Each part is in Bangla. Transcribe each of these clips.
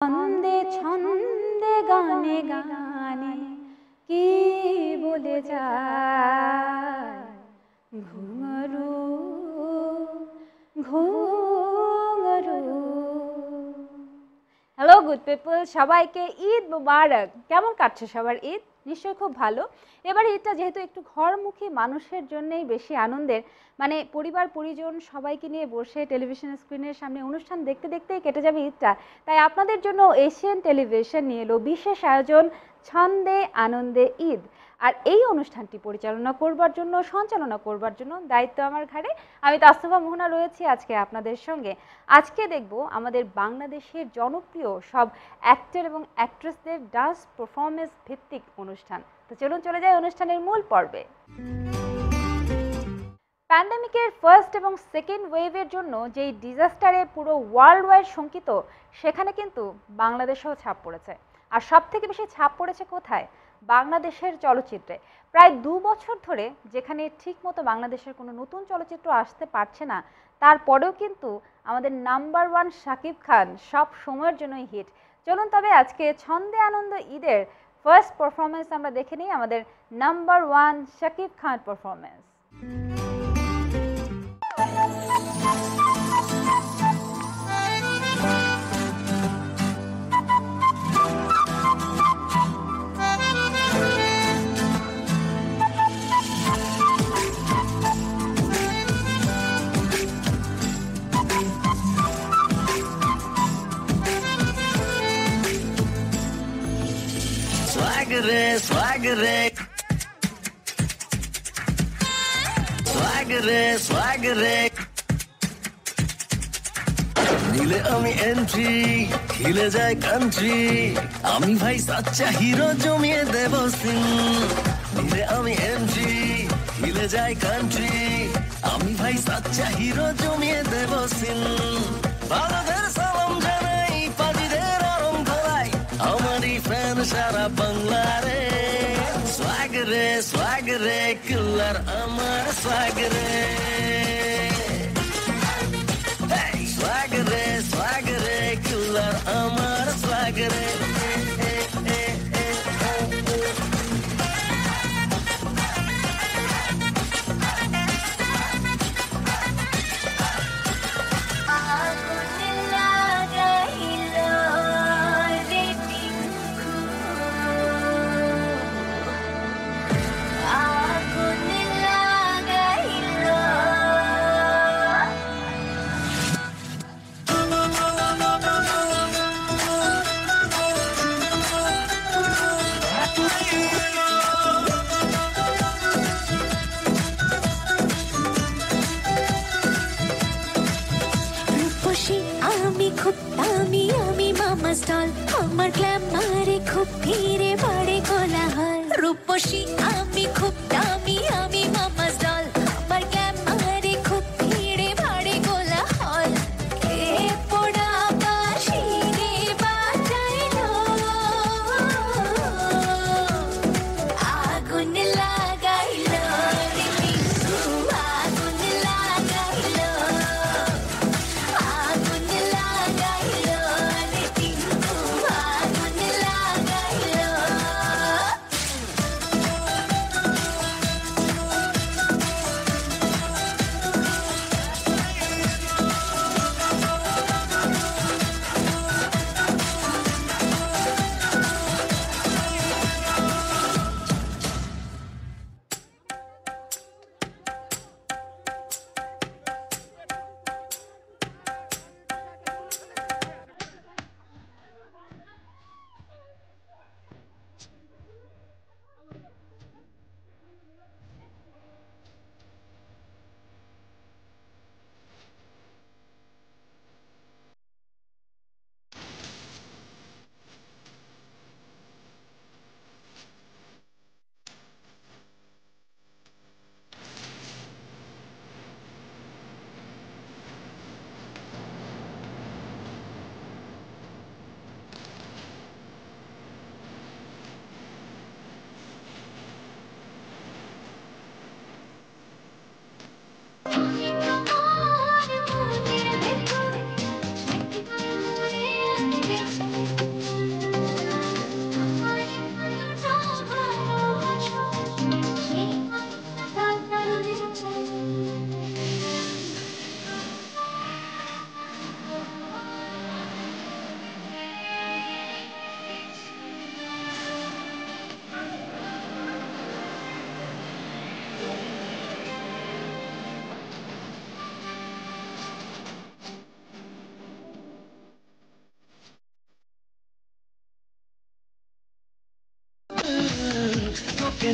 ছন্দে ছন্দে গানে গানে কি বলে যায় ঘুঙরু ঘুঙরু। হ্যালো গুড পিপল, সবাইকে ঈদ মুবারক। কেমন কাটছে সবার ঈদ? নিশ্চয়ই খুব ভালো। এবার ঈদটা যেহেতু একটু ঘরমুখী মানুষের জন্যই বেশি আনন্দের, মানে পরিবার পরিজন সবাইকে নিয়ে বসে টেলিভিশন স্ক্রিনের সামনে অনুষ্ঠান দেখতে দেখতেই কেটে যাবে ঈদটা। তাই আপনাদের জন্য এশিয়ান টেলিভিশন নিয়ে এলো বিশেষ আয়োজন ছন্দে আনন্দে ঈদ। আর এই অনুষ্ঠানটি পরিচালনা করবার জন্য, সঞ্চালনা করবার জন্য দায়িত্ব আমার ঘাড়ে। আমি তাসফা মোহনা রয়েছি আজকে আপনাদের সঙ্গে। আজকে দেখব আমাদের বাংলাদেশের জনপ্রিয় সব অ্যাক্টর এবং অ্যাক্ট্রেসদের ডান্স পারফরমেন্স ভিত্তিক অনুষ্ঠান। তো চলুন চলে যাই অনুষ্ঠানের মূল পর্বে। প্যান্ডেমিকের ফার্স্ট এবং সেকেন্ড ওয়েভের জন্য যেই ডিজাস্টারে পুরো ওয়ার্ল্ড ওয়াইড শঙ্কিত, সেখানে কিন্তু বাংলাদেশেও ছাপ পড়েছে। আর সব থেকে বেশি ছাপ পড়েছে কোথায়? বাংলাদেশের চলচ্চিত্রে। প্রায় 2 বছর ধরে যেখানে ঠিকমতো বাংলাদেশের কোনো নতুন চলচ্চিত্র আসতে পারছে না, তারপরেও কিন্তু আমাদের নাম্বার 1 শাকিব খান সব সময়ের জন্যই হিট। চলুন তবে আজকে ছন্দে আনন্দ ঈদের ফার্স্ট পারফরমেন্স আমরা দেখে নিই আমাদের number 1 Shakib Khan performance. Swagger, swagger, swagger, swagger. দিলে আমি এন্ট্রি, খিলে যায় কান্ট্রি। আমি ভাই সাচ্চা হিরো, জমিয়ে দেব সিং। দিলে আমি এন্ট্রি, খিলে যায় কান্ট্রি। আমি ভাই সাচ্চা হিরো, জমিয়ে দেব সিং। বাবাদের সালাম জানাই, পাজিদের আরম ধরাই, আমারই ফ্যান সারা বাংলারে। সোয়াগরে সোয়াগরে কিল্লার আমার সোয়াগরে। সোয়াগরে সোয়াগরে কিল্লার আমার সোয়াগরে। আমার গ্ল্যামারে খুব ভিড়ে বাড়ে কোলাহল। রূপসী আমি খুব দামি, আমি মামাস ডল। আমার গ্ল্যামারে খুব ভিড়ে বাড়ে কোলাহল। এ পোড়া বাঁশি রে বাজাইলো, আগুন লাগাইলো রে পিঙ্কু, আগুন লাগাইলো, আগুন লাগাইলো রে পিঙ্কু, আগুন লাগাইলো।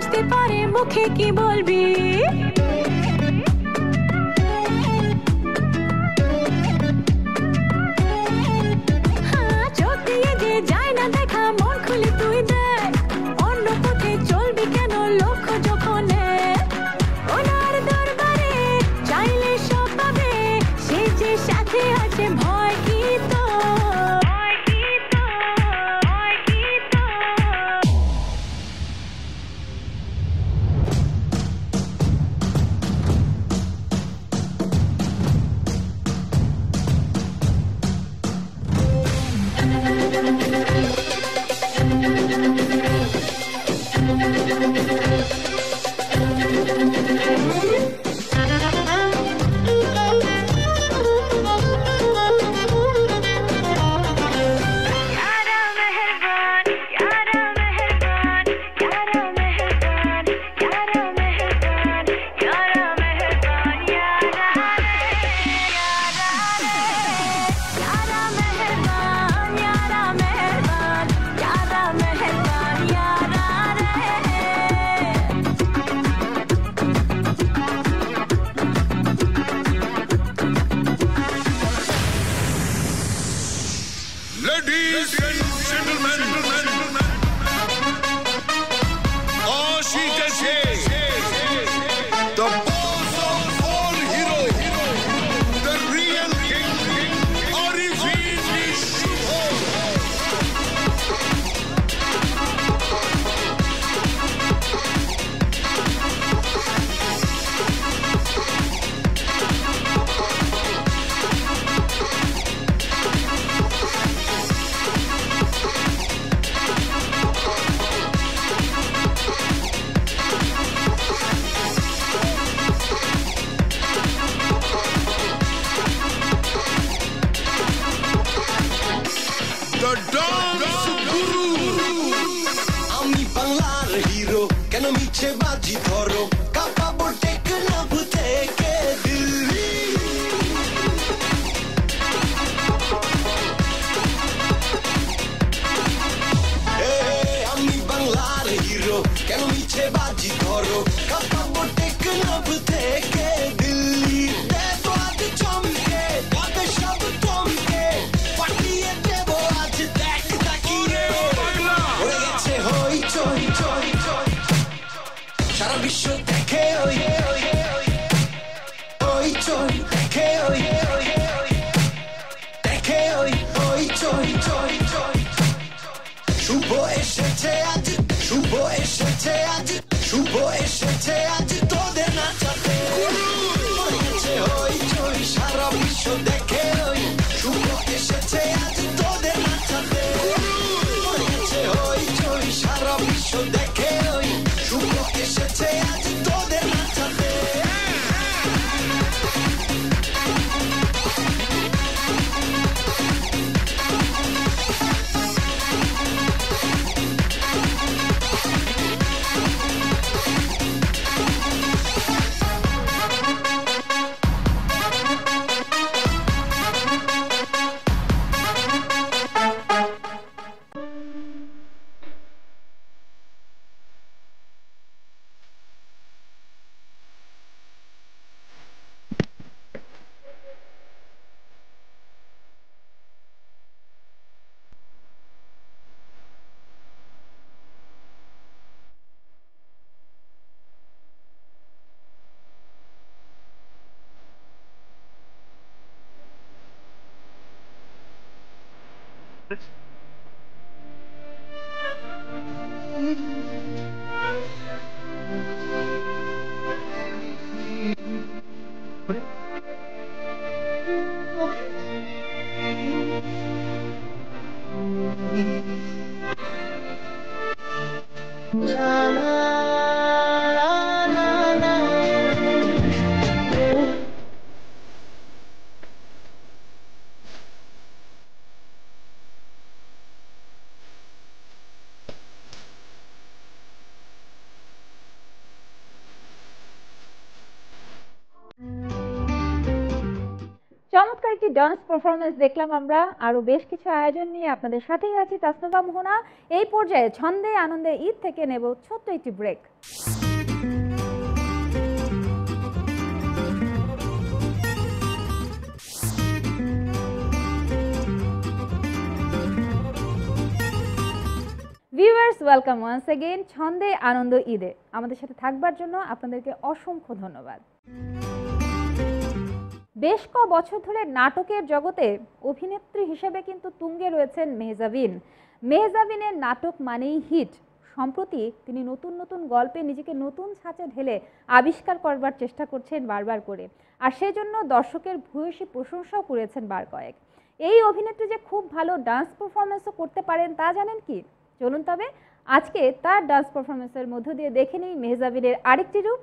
বুঝতে পারে মুখে কি বলবি হ্যাঁ, চোখ দিয়ে যে যায় না দেখা মন খুলে তুই দেখ অন্য পথে চলবি কেন লক্ষ্য যখন এক। ওনার দরবারে চাইলে সব পাবে সে যে সাথে আছে ভয় কি তো Ladies and gentlemen, Ashik the boss of all heroes, the real king, Arifin Shubho. The dance guru. আমি বাংলার হিরো কেন মিছে বাজি ধরো কাঁপাবো টেকনাফ থেকে দিল্লি আমি বাংলার হিরো কেন মিছে বাজি ধরো কাঁপাবো টেকনাফ থেকে দিল্লি দেখো আজ চমকে যাবে সব চমকে পাঠিয়ে দেবো আজ দেখ তাকিয়ে হয়ে গেছে হই চই চই চই সারা বিশ্ব দেখে ওই ওই চই দেখে ওই দেখে ওই ওই চই চই চই শুভ এসেছে আজ শুভ এসেছে আজ শুভ এসেছে আজ তোদের নাচাতে হয়ে গেছে হই চই সারা বিশ্ব দেখে ওই শুভ এসেছে আজ তোদের নাচাতে হয়ে গেছে হই চই সারা বিশ্ব দেখে ওই শুভ এসেছে আজ তোদের নাচাতে চমৎকার একটি ডান্স পারফরমেন্স দেখলাম আমরা, আরো বেশ কিছু আয়োজন নিয়ে আপনাদের সাথেই আছি তাসনুভা মোহনা। এই পর্যায়ে ছন্দে আনন্দে ঈদ থেকে নেব ছোট্ট একটি break. Viewers, welcome once again ছন্দে আনন্দ ঈদে। আমাদের সাথে থাকবার জন্য আপনাদেরকে অসংখ্য ধন্যবাদ। বেশ ক বছর ধরে নাটকের জগতে অভিনেত্রী হিসেবে কিন্তু তুঙ্গে রয়েছেন মেহজাবিন। মেহজাবিনের নাটক মানেই হিট। সম্প্রতি তিনি নতুন নতুন গল্পে নিজেকে নতুন ছাঁচে ঢেলে আবিষ্কার করবার চেষ্টা করছেন বারবার করে, আর সেজন্য দর্শকের ভূয়সী প্রশংসাও করেছেন বার কয়েক। এই অভিনেত্রী যে খুব ভালো ডান্স পারফরমেন্সও করতে পারেন তা জানেন কি? চলুন তবে আজকে তার ডান্স পারফরমেন্সের মধ্য দিয়ে দেখে নিই মেহজাবিনের আরেকটি রূপ।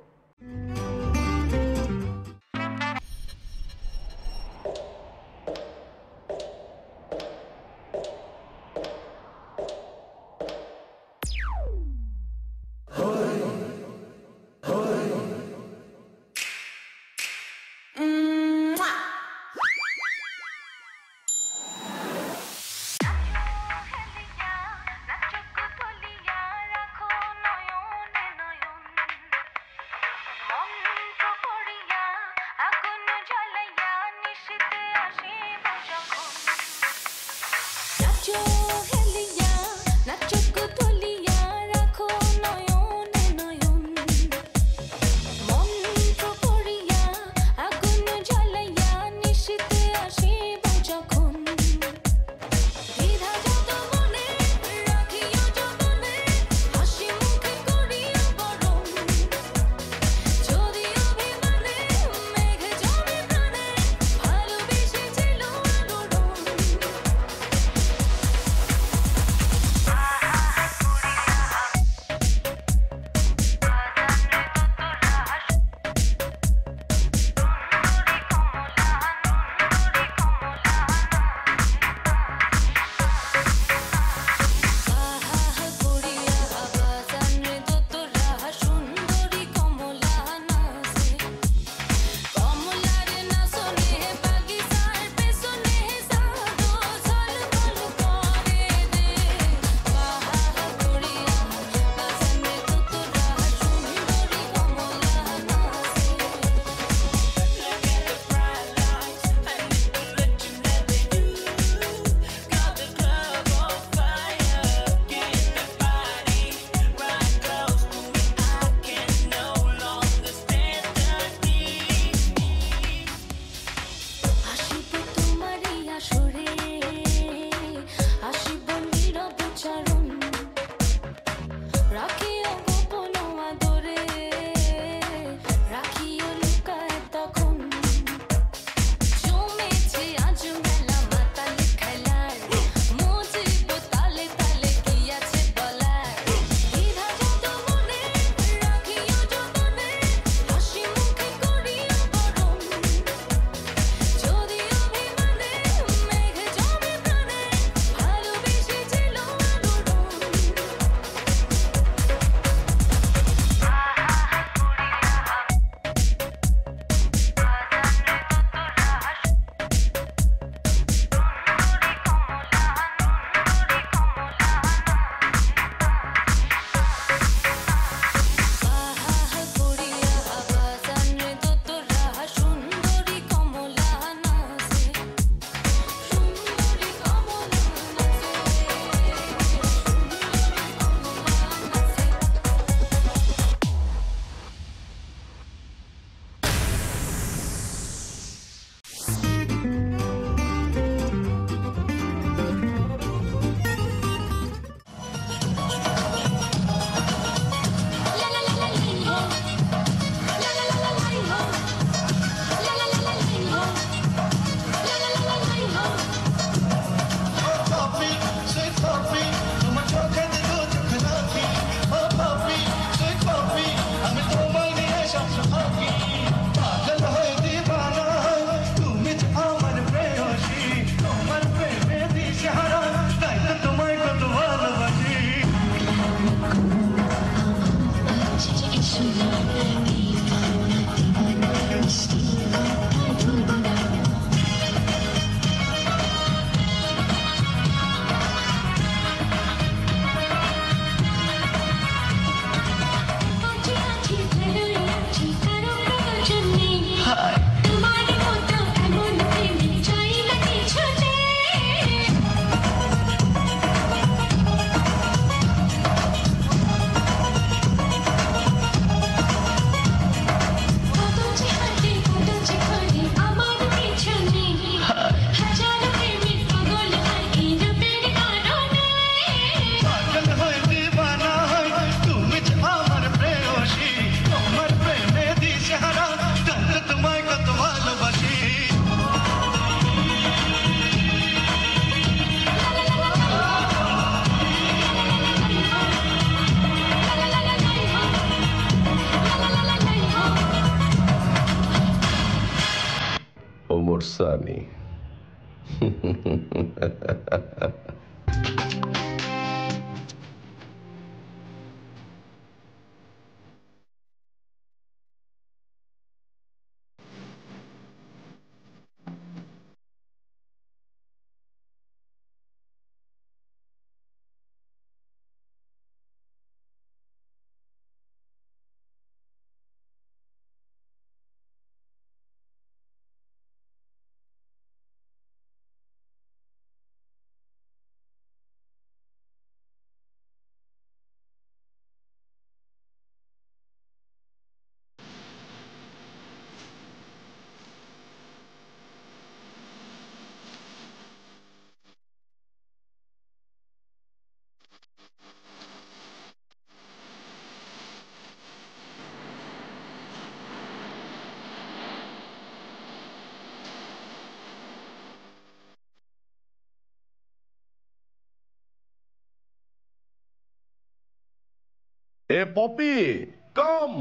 মন Hey, Poppy, come.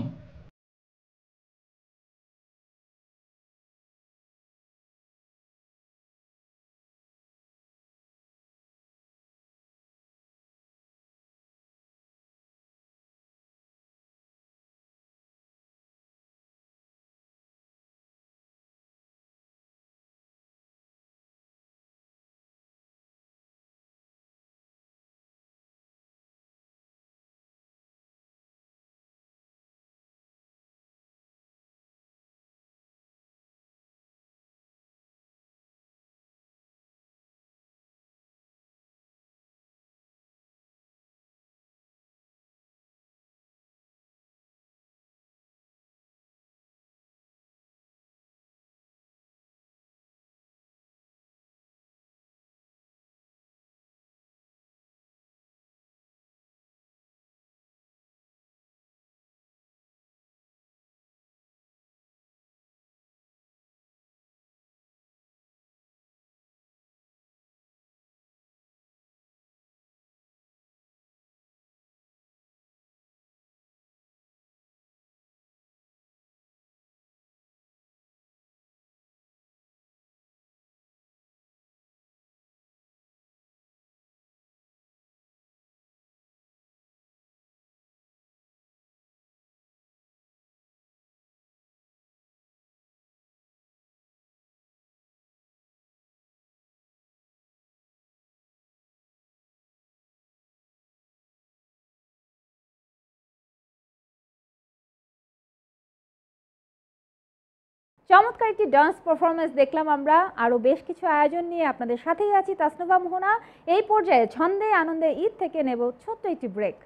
চমৎকার একটি ডান্স পারফরমেন্স দেখলাম আমরা। আরও বেশ কিছু আয়োজন নিয়ে আপনাদের সাথেই আছি তাসনুভা মোহনা। এই পর্যায়ে ছন্দে আনন্দে ঈদ থেকে নেব ছোট্ট একটি break.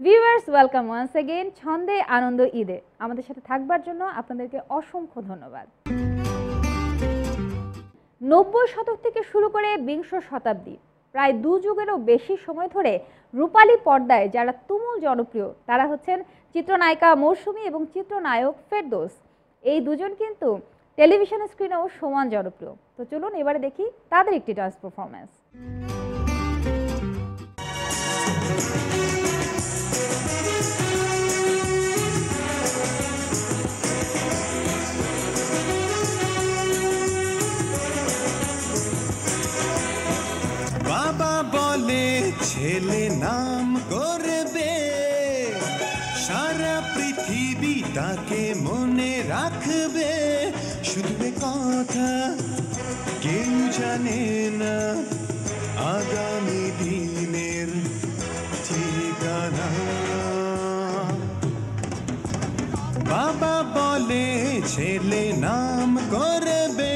Viewers, welcome once again ছন্দে আনন্দ ঈদে। আমাদের সাথে থাকবার জন্য আপনাদেরকে অসংখ্য ধন্যবাদ। 90 শতক থেকে শুরু করে বিংশ শতাব্দী, প্রায় 2 যুগেরও বেশি সময় ধরে রূপালী পর্দায় যারা তুমুল জনপ্রিয় তারা হচ্ছেন চিত্রনায়িকা মৌসুমী এবং চিত্রনায়ক ফেরদৌস। এই দুজন কিন্তু টেলিভিশন স্ক্রিনেও সমান জনপ্রিয়। তো চলুন এবারে দেখি তাদের একটি ডান্স পারফরমেন্স। বাবা বলে ছেলে নাম করবে, সারা পৃথিবী তাকে মনে রাখবে। শুধু কথা কেউ জানে না আগামী দিনের ঠিকানা। বাবা বলে ছেলে নাম করবে,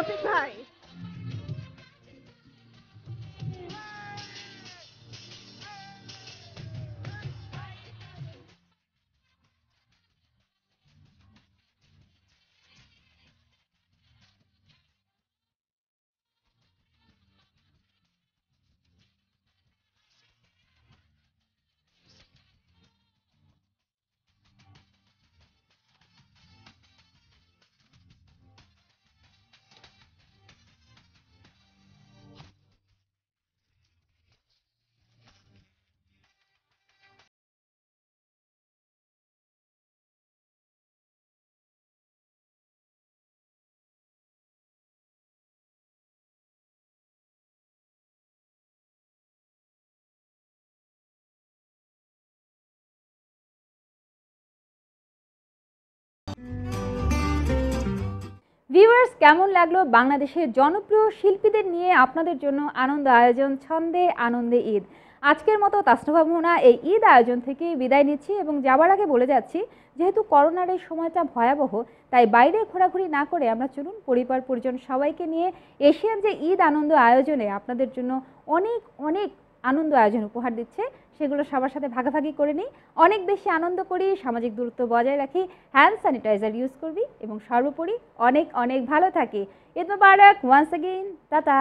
রফিক ভাই। ভিউয়ার্স, কেমন লাগলো বাংলাদেশের জনপ্রিয় শিল্পীদের নিয়ে আপনাদের জন্য আনন্দ আয়োজন ছন্দে আনন্দে ঈদ। আজকের মতো তাসনুভা মোহনা এই ঈদ আয়োজন থেকে বিদায় নিচ্ছি এবং যাবার আগে বলে যাচ্ছি, যেহেতু করোনার এই সময়টা ভয়াবহ, তাই বাইরে ঘোরাঘুরি না করে আমরা চলুন পরিবার পরিজন সবাইকে নিয়ে এশিয়ান যে ঈদ আনন্দ আয়োজনে আপনাদের জন্য অনেক অনেক আনন্দ আয়োজন উপহার দিচ্ছে, সেগুলো সবার সাথে ভাগাভাগি করে নিই, অনেক বেশি আনন্দ করি, সামাজিক দূরত্ব বজায় রাখি, হ্যান্ড স্যানিটাইজার ইউজ করবি এবং সর্বোপরি অনেক অনেক ভালো থাকি। ঈদ মোবারক ওয়ান্স अगेन, টাটা।